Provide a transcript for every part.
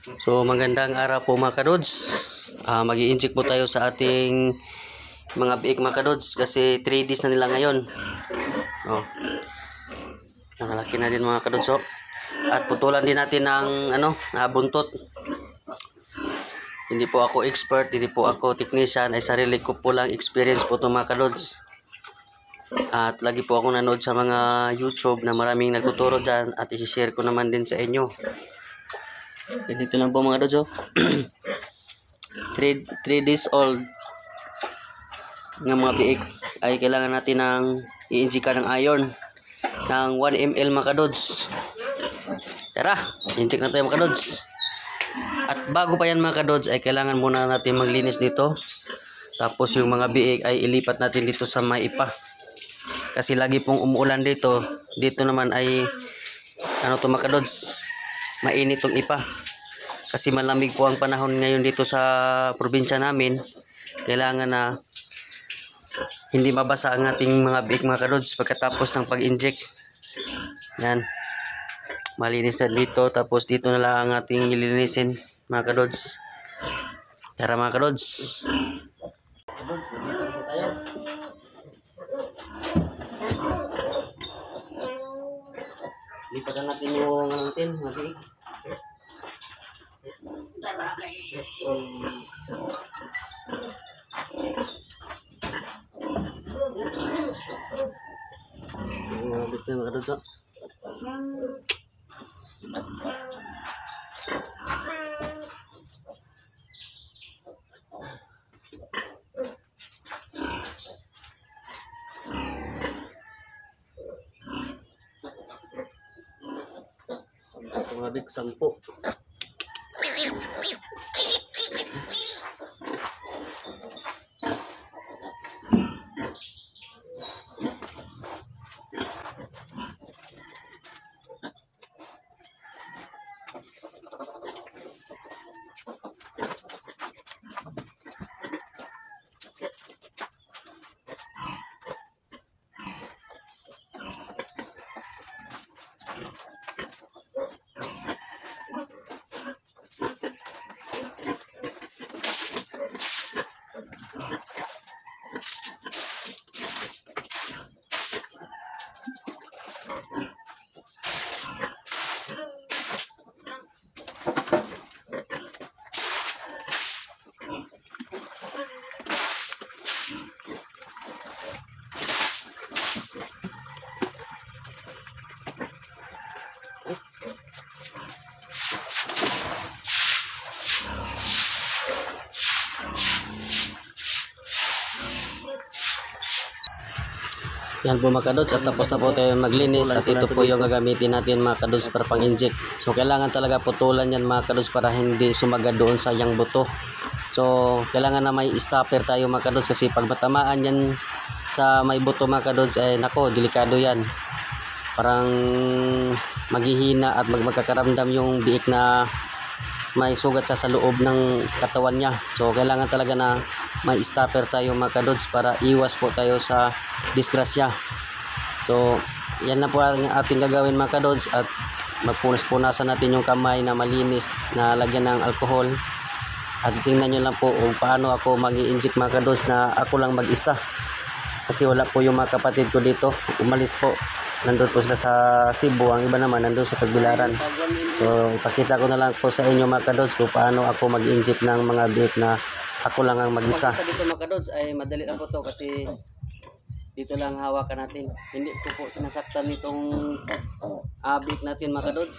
So magandang araw po mga kadods. Mag-i-inject po tayo sa ating mga biik mga kadods kasi 3 days na nila ngayon. Oh. Nakalaki na din mga kadods. At putulan din natin ng buntot. Hindi po ako expert, hindi po ako technician, ay sarili ko po lang experience po ito mga kadods. At lagi po ako nanood sa mga YouTube na maraming nagtuturo dyan at isi-share ko naman din sa inyo. Dito lang po mga kadods. 3 days old ng mga biik ay kailangan natin ng i-injika ng iron ng 1 ml mga kadods. Tara, inject na tayo mga kadods. At bago pa yan mga kadods ay kailangan muna natin maglinis dito. Tapos yung mga biik ay ilipat natin dito sa may ipa. Kasi lagi pong umuulan dito. Dito naman ay mga kadods, mainit tong ipa. Kasi malamig po ang panahon ngayon dito sa probinsya namin. Kailangan na hindi mabasa ang ating mga biik mga kadods pagkatapos ng pag-inject. Yan. Malinis na dito. Tapos dito na lang ang ating ilinisin mga kadods. Tara mga kadods. Kadods, dito na tayo. Lipatan natin yung mga biik. Dito mga kadods. Mga biik 10. Yan po mga kadods, at tapos na po tayo maglinis at ito po yung gagamitin natin mga kadods para pang-inject. So kailangan talaga putulan yan mga kadods para hindi sumaga doon sa yang buto. So kailangan na may stopper tayo mga kadods kasi pag matamaan yan sa may buto mga kadods ay nako, delikado yan. Parang maghihina at magkakaramdam yung biik na may sugat sa loob ng katawan niya. So kailangan talaga na may stopper tayo mga kadods para iwas po tayo sa disgrasya. So yan na po ang ating gagawin mga kadods, at magpunas-punasan natin yung kamay na malinis na lagyan ng alcohol. At tingnan nyo lang po kung paano ako mag-i-inject mga kadods na ako lang mag-isa. Kasi wala po yung mga kapatid ko dito. Umalis po. Nandun po sila sa Cebu. Ang iba naman nandun sa Tagbilaran. So ipakita ko na lang po sa inyo mga kadods kung paano ako mag-inject ng mga biik na ako lang ang mag-isa. Pag dito mga kadods ay madali lang po to kasi dito lang hawakan natin. Hindi ko po sinasaktan nitong biik natin mga kadods.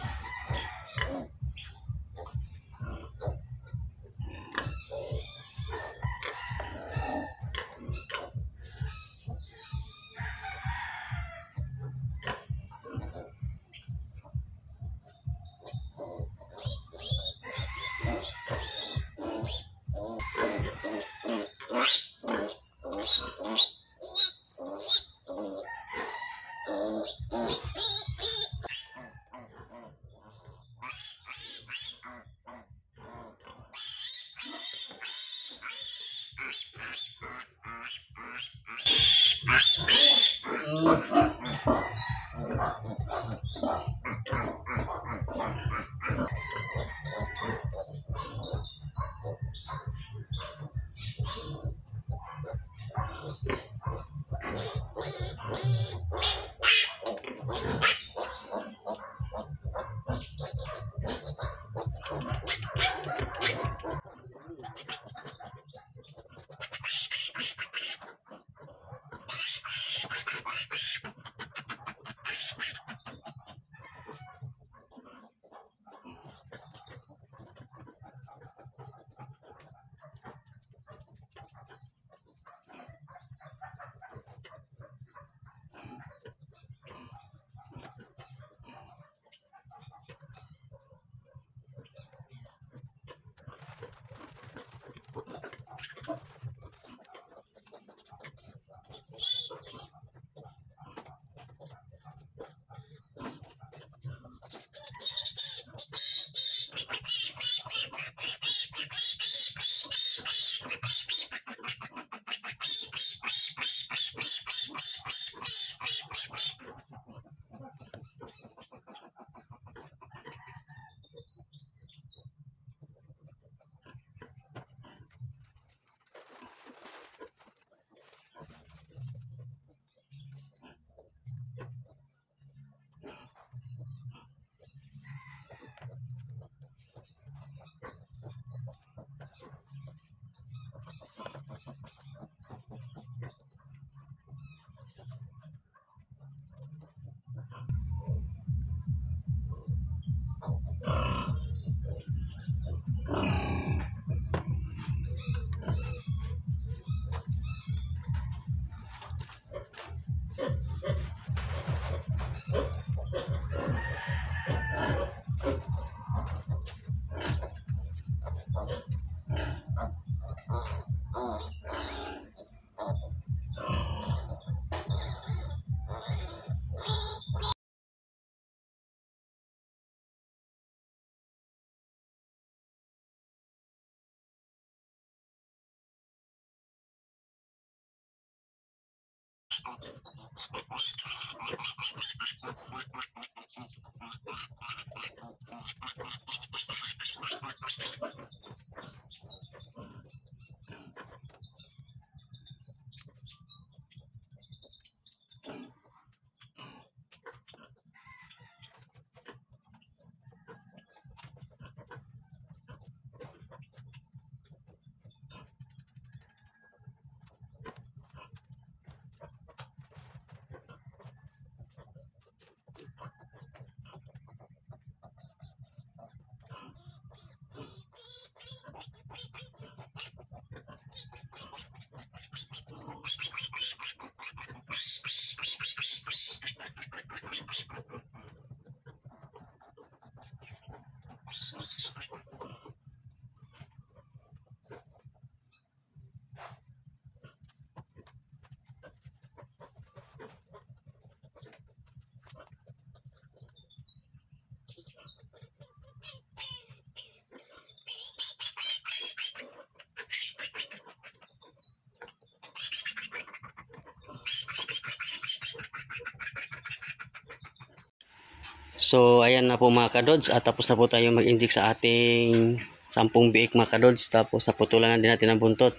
So ayan na po mga kadods, at tapos na po tayo mag-inject sa ating 10 biik mga kadods, tapos naputulan na din natin ang buntot.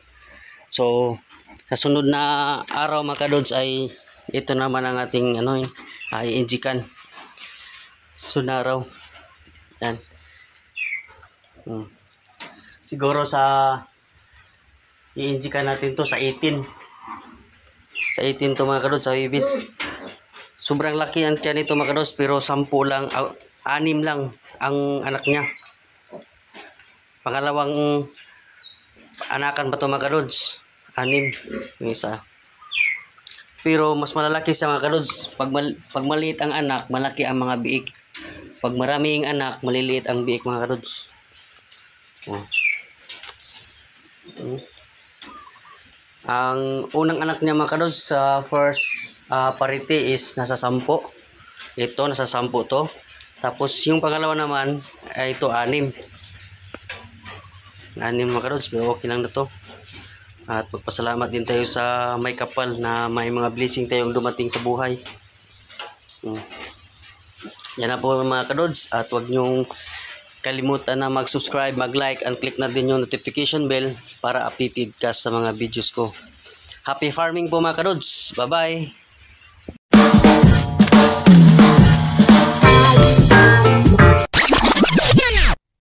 So sa sunod na araw mga kadods ay ito naman ang ating i-injikan. Sunod na araw. Yan. Siguro sa i-injikan natin to sa 18. Sa 18 to mga kadods, sa ibis. Sobrang laki ang tiyan nito mga kadods, pero 10 lang, 6 lang ang anak niya. Pangalawang anakan pa to mga kadods, 6 yung isa. Pero mas malalaki sa mga kadods. Pag maliit ang anak, malaki ang mga biik. Pag maraming anak, maliliit ang biik mga kadods. Ang unang anak niya mga kadods sa first parity is nasa 10. Ito nasa 10 to. Tapos yung pangalawa naman ay ito 6. 6 mga kadods, pero okay lang na to. At magpasalamat din tayo sa may kapal na may mga blessing tayong dumating sa buhay. Yan na po mga kadods, at huwag nyong kalimutan na mag-subscribe, mag-like, and click na din yung notification bell para updated ka sa mga videos ko. Happy farming po mga kadods. Bye-bye!